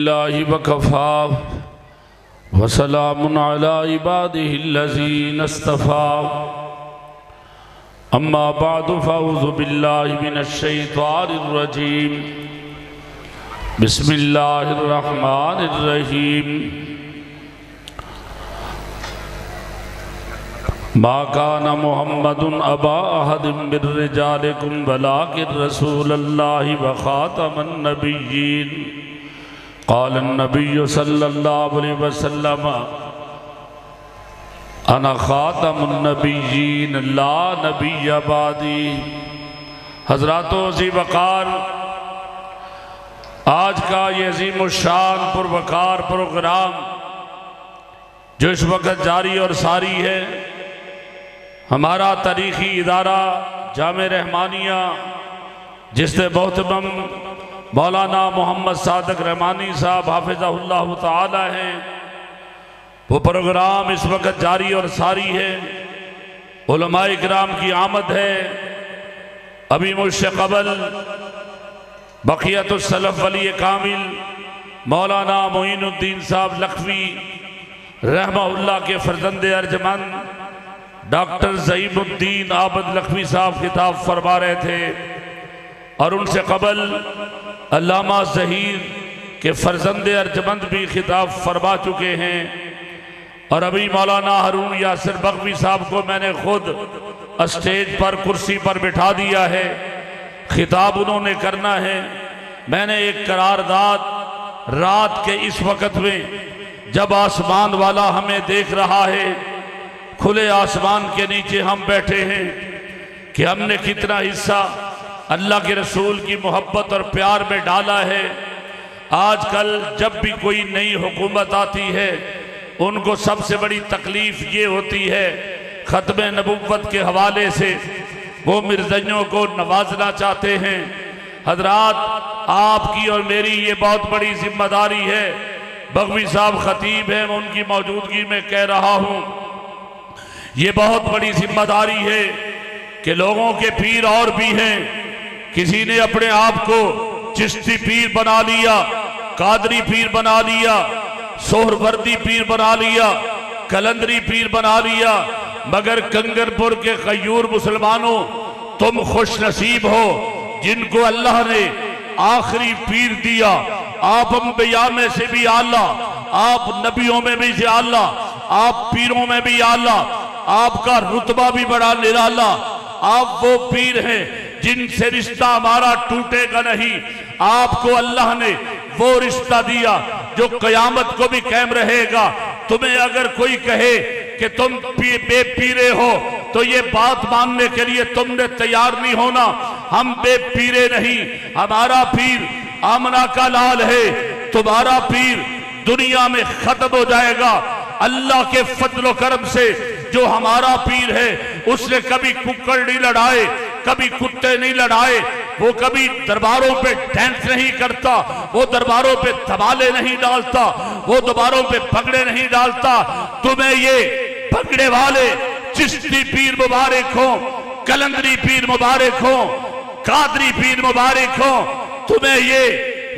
اللہ وکفا وسلام علی عبادہ الذین اصطفى اما بعد فاعوذ باللہ من الشیطان الرجیم بسم اللہ الرحمن الرحیم ما کان محمد ابا احد من رجالکم ولکن رسول اللہ وخاتم النبیین قال النبی صلی اللہ علیہ وسلم انا خاتم النبیین لا نبی بعدی۔ حضرات و عظیم وقار، آج کا یہ عظیم الشان پروقار پروگرام جو اس وقت جاری اور ساری ہے، ہمارا تاریخی ادارہ جامع رحمانیہ جس نے محترم مولانا محمد صادق رحمانی صاحب حافظہ اللہ تعالی ہیں، وہ پروگرام اس وقت جاری اور ساری ہے۔ علماء کرام کی آمد ہے۔ ابھی مجھ سے قبل بقیت السلف ولی کامل مولانا معین الدین صاحب لکھوی رحمہ اللہ کے فرزند ارجمند ڈاکٹر زعیم الدین عابد لکھوی صاحب خطاب فرما رہے تھے، اور ان سے قبل علامہ ظہیر کے فرزند ارجمند بھی خطاب فرما چکے ہیں، اور ابھی مولانا ہارون یاسر بغوی صاحب کو میں نے خود اسٹیج پر کرسی پر بٹھا دیا ہے، خطاب انہوں نے کرنا ہے۔ میں نے ایک قرارداد رات کے اس وقت میں جب آسمان والا ہمیں دیکھ رہا ہے، کھلے آسمان کے نیچے ہم بیٹھے ہیں، کہ ہم نے کتنا حصہ اللہ کے رسول کی محبت اور پیار میں ڈالا ہے۔ آج کل جب بھی کوئی نئی حکومت آتی ہے، ان کو سب سے بڑی تکلیف یہ ہوتی ہے، ختم نبوت کے حوالے سے وہ مرزائیوں کو نوازنا چاہتے ہیں۔ حضرات، آپ کی اور میری یہ بہت بڑی ذمہ داری ہے۔ بغوی صاحب خطیب ہیں، میں ان کی موجودگی میں کہہ رہا ہوں، یہ بہت بڑی ذمہ داری ہے کہ لوگوں کے پیر اور بھی ہیں۔ کسی نے اپنے آپ کو چشتی پیر بنا لیا، قادری پیر بنا لیا، سہروردی پیر بنا لیا، کلندری پیر بنا لیا، مگر کنگر پور کے غیور مسلمانوں، تم خوش نصیب ہو جن کو اللہ نے آخری پیر دیا۔ آپ انبیاء میں سے بھی اعلیٰ، آپ نبیوں میں بھی سے اعلیٰ، آپ پیروں میں بھی اعلیٰ، آپ کا رتبہ بھی بڑا نرالا۔ آپ وہ پیر ہیں جن سے رشتہ ہمارا ٹوٹے گا نہیں۔ آپ کو اللہ نے وہ رشتہ دیا جو قیامت کو بھی قائم رہے گا۔ تمہیں اگر کوئی کہے کہ تم بے پیرے ہو تو یہ بات ماننے کے لیے تم نے تیار نہیں ہونا۔ ہم بے پیرے نہیں، ہمارا پیر آمنہ کا لال ہے، تمہارا پیر دنیا میں ختم ہو جائے گا۔ اللہ کے فضل و کرم سے جو ہمارا پیر ہے، اس نے کبھی ککڑ نہیں لڑائے، کبھی کتے نہیں لڑائے، وہ کبھی درباروں پہ ڈینس نہیں کرتا، وہ درباروں پہ دھمالے نہیں ڈالتا، وہ درباروں پہ پگڑے نہیں ڈالتا۔ تمہیں یہ پگڑے والے چشتی پیر مبارک ہوں، کلندری پیر مبارک ہوں، قادری پیر مبارک ہوں، تمہیں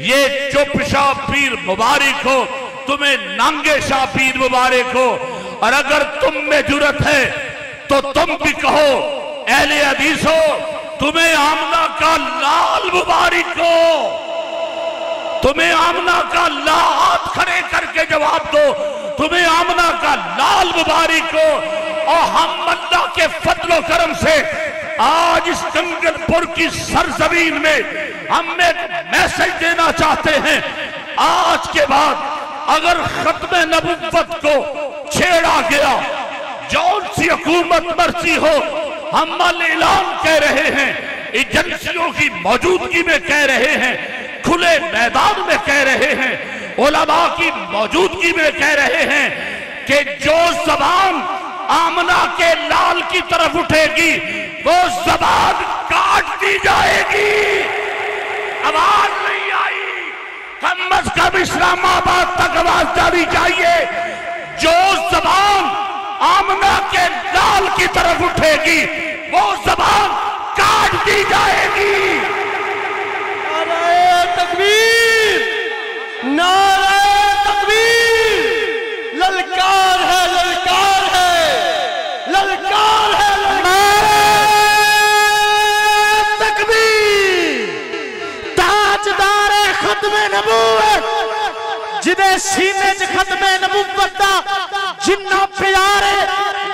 یہ چپ شاہ پیر مبارک ہو، تمہیں ننگے شاہ پیر مبارک ہو۔ اور اگر تم میں جرت ہے تو تم بھی کہو اہل حدیث ہو، تمہیں آمنہ کا لال مبارک ہو، تمہیں آمنہ کا ہاتھ کھڑے کر کے جواب دو، تمہیں آمنہ کا لال مبارک ہو۔ اور ہم اللہ کے فضل و کرم سے آج اس کنگر پور کی سرزمین میں ہم ایک میسج دینا چاہتے ہیں۔ آج کے بعد اگر ختم نبوت کو چھیڑا گیا، جون سی حکومت مرضی ہو، ہم اعلان کہہ رہے ہیں، ایجنسیوں کی موجودگی میں کہہ رہے ہیں، کھلے میدان میں کہہ رہے ہیں، علماء کی موجودگی میں کہہ رہے ہیں کہ جو زبان آمنہ کے لال کی طرف اٹھے گی وہ زبان کاٹ دی جائے گی۔ آواز نہیں آئی، کم از کم اسلام آباد تک آواز جانی چاہیے۔ جو زبان آمنہ کے لال کی طرف اٹھے گی وہ زبان کاٹ دی جائے گی۔ نعرہ تکبیر، نعرہ جدے سینے چ ختم نبوت دا جنہ پیارے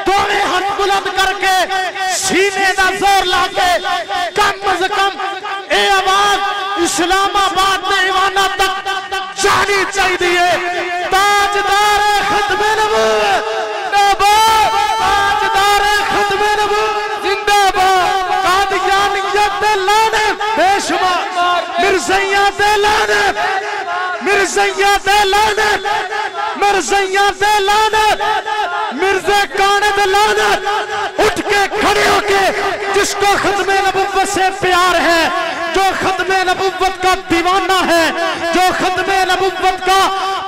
دوویں ہاتھ بلند کر کے سینے دا زور لا کے کم از کم اے آواز اسلام آباد میں ایوانا تک جانی چاہیے تاجدار ختم نبوت تاجدار ختم نبوت زندہ باد قادیانیت لعنت بے شمار مرزائیاں تے لعنت مرزائیاں تے لعنت مرزائیاں تے لعنت مرزے کانے تے لعنت اٹھ کے کھڑے ہو کے جس کو ختم نبوت سے پیار ہے جو ختم نبوت کا دیوانہ ہے جو ختم نبوت کا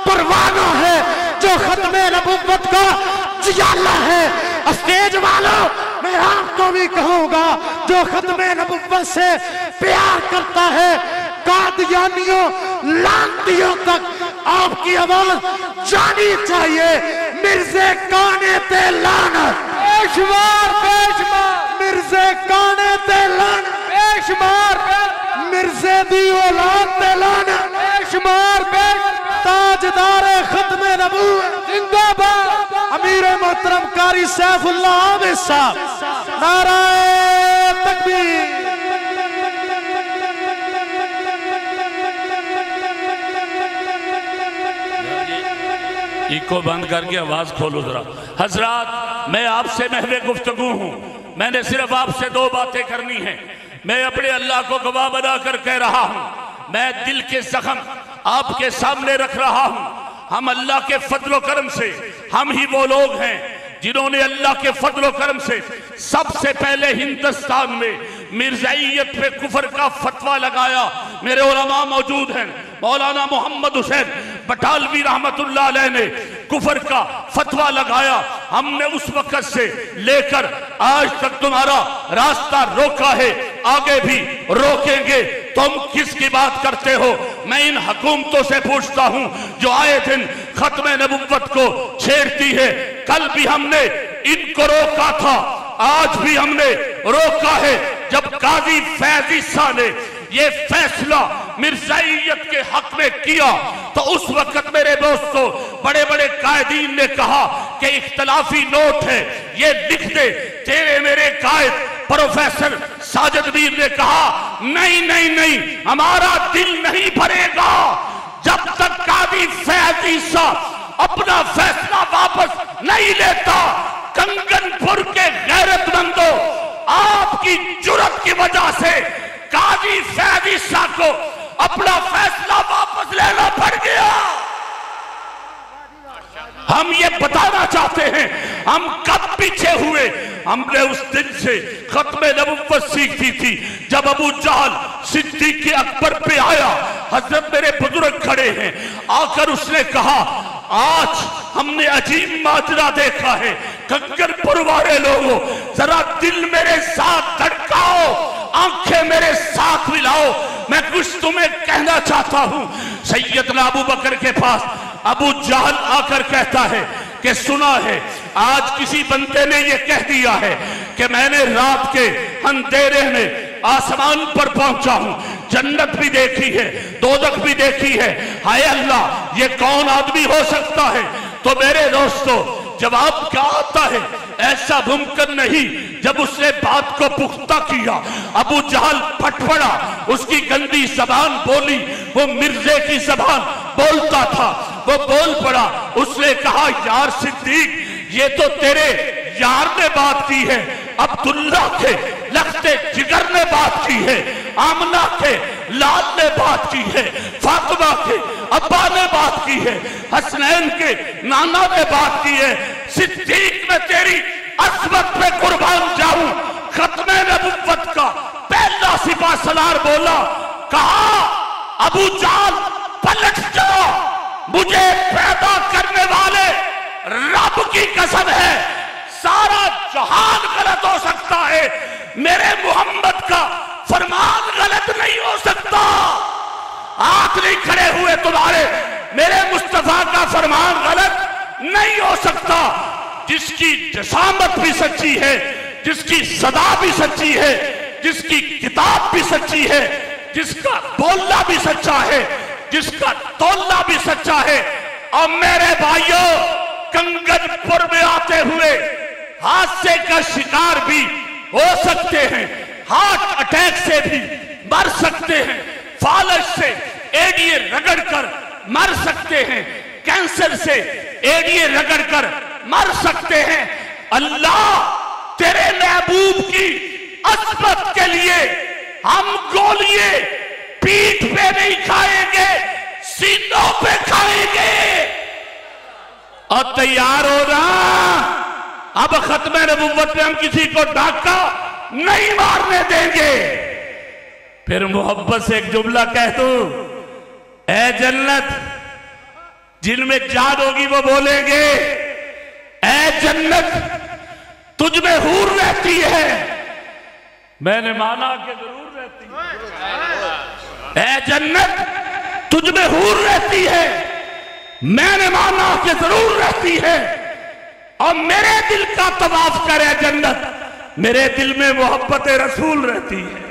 پروانہ ہے جو ختم نبوت کا جیالہ ہے اسٹیج والوں میں آپ کو بھی کہوں گا جو ختم نبوت سے پیار کرتا ہے قادیانیوں لانتیوں تک آپ کی آواز جانی چاہیے مرزے کانے تے لعنت بیشمار بیشمار مرزے کانے تے لعنت بیشمار مرزے دی اولاد تے لعنت بیشمار تاجدار ختم نبوت زندہ باد امیر محترم قاری سیف اللہ عابد صاحب نعرہ تکبیر کو بند کر کے آواز کھولو ذرا حضرات میں آپ سے محو گفتگو ہوں میں نے صرف آپ سے دو باتیں کرنی ہیں میں اپنے اللہ کو گواہ بنا کر کہہ رہا ہوں میں دل کے زخم آپ کے سامنے رکھ رہا ہوں ہم اللہ کے فضل و کرم سے ہم ہی وہ لوگ ہیں جنہوں نے اللہ کے فضل و کرم سے سب سے پہلے ہندوستان میں مرزائیت پہ کفر کا فتوہ لگایا میرے علماء موجود ہیں مولانا محمد حسین بٹالوی رحمت اللہ علیہ نے کفر کا فتوہ لگایا ہم نے اس وقت سے لے کر آج تک تمہارا راستہ روکا ہے آگے بھی روکیں گے تم کس کی بات کرتے ہو میں ان حکومتوں سے پوچھتا ہوں جو آئے دن ختم نبوت کو چھیڑتی ہے کل بھی ہم نے ان کو روکا تھا آج بھی ہم نے روکا ہے جب قاضی فیض عیسیٰ نے یہ فیصلہ مرزائیت کے حق میں کیا تو اس وقت میرے دوستو بڑے بڑے قائدین نے کہا کہ اختلافی نوٹ ہے یہ لکھ دے تیرے میرے قائد پروفیسر ساجد میر نے کہا نہیں نہیں نہیں ہمارا دل نہیں بھرے گا جب تک قاضی فیض عیسیٰ اپنا فیصلہ واپس نہیں لیتا کنگن پور کے غیرت مندوں آپ کی جرت کی وجہ سے قاضی فیض عیسیٰ کو اپنا فیصلہ واپس لینا پڑ گیا ہم یہ بتانا چاہتے ہیں ہم کب پیچھے ہوئے ہم نے اس دن سے ختم نبوت سیکھی تھی جب ابو جہل صدیق اکبر پہ آیا حضرت میرے بزرگ کھڑے ہیں آ کر اس نے کہا آج ہم نے عجیب ماجرا دیکھا ہے کنگر پور والے لوگوں ذرا دل میرے ساتھ دھڑکاؤ آنکھیں میرے ساتھ ملاؤ میں کچھ تمہیں کہنا چاہتا ہوں سیدنا ابو بکر کے پاس ابو جہل آ کر کہتا ہے کہ سنا ہے آج کسی بندے نے یہ کہہ دیا ہے کہ میں نے رات کے اندھیرے میں آسمان پر پہنچا ہوں جنت بھی دیکھی ہے دوزخ بھی دیکھی ہے ہائے اللہ یہ کون آدمی ہو سکتا ہے تو میرے دوستو جواب کیا آتا ہے ایسا ممکن نہیں جب اس نے بات کو پختہ کیا ابو جہل پھٹ پڑا اس کی گندی زبان بولی وہ مرزے کی زبان بولتا تھا وہ بول پڑا اس نے کہا یار صدیق یہ تو تیرے یار نے بات کی ہے عبداللہ کے لخت جگر نے بات کی ہے آمنہ کے لال نے بات کی ہے فاطمہ کے ابا نے بات کی ہے حسنین کے نانا نے بات کی ہے صدیق میں تیری عظمت پہ قربان جاؤں ختم نبوت کا پہلا سپاہ سالار بولا کہا ابو جہل پلٹ جا مجھے پیدا کرنے والے رب کی قسم ہے سارا جہان غلط ہو سکتا ہے میرے محمد کا فرمان غلط نہیں ہو سکتا ہاتھ نہیں کھڑے ہوئے تمہارے میرے مصطفیٰ کا فرمان غلط نہیں ہو سکتا جس کی جسامت بھی سچی ہے جس کی صدا بھی سچی ہے جس کی کتاب بھی سچی ہے جس کا بولنا بھی سچا ہے جس کا تولنا بھی سچا ہے اور میرے بھائیوں کنگن پور میں آتے ہوئے حادثے کا شکار بھی ہو سکتے ہیں، ہارٹ اٹیک سے بھی مر سکتے ہیں، فالج سے ایڈیے رگڑ کر مر سکتے ہیں، کینسر سے ایڈیے رگڑ کر مر سکتے ہیں۔ اللہ تیرے محبوب کی عظمت کے لیے ہم گولیے پیٹھ پہ نہیں کھائیں گے، سینوں پہ کھائیں گے۔ اور تیار ہونا، اب ختم نبوت میں ہم کسی کو ڈاکہ نہیں مارنے دیں گے۔ پھر محبت سے ایک جملہ کہہ دوں، اے جنت، جن میں جان ہوگی وہ بولیں گے، اے جنت تجھ میں حور رہتی ہے۔ میں نے مانا کہ ضرور رہتی ہے۔ اے جنت تجھ میں حور رہتی ہے، میں نے مانا کہ ضرور رہتی ہے۔ اور میرے دل کا طواف کرے جنت، میرے دل میں محبت رسول رہتی ہے۔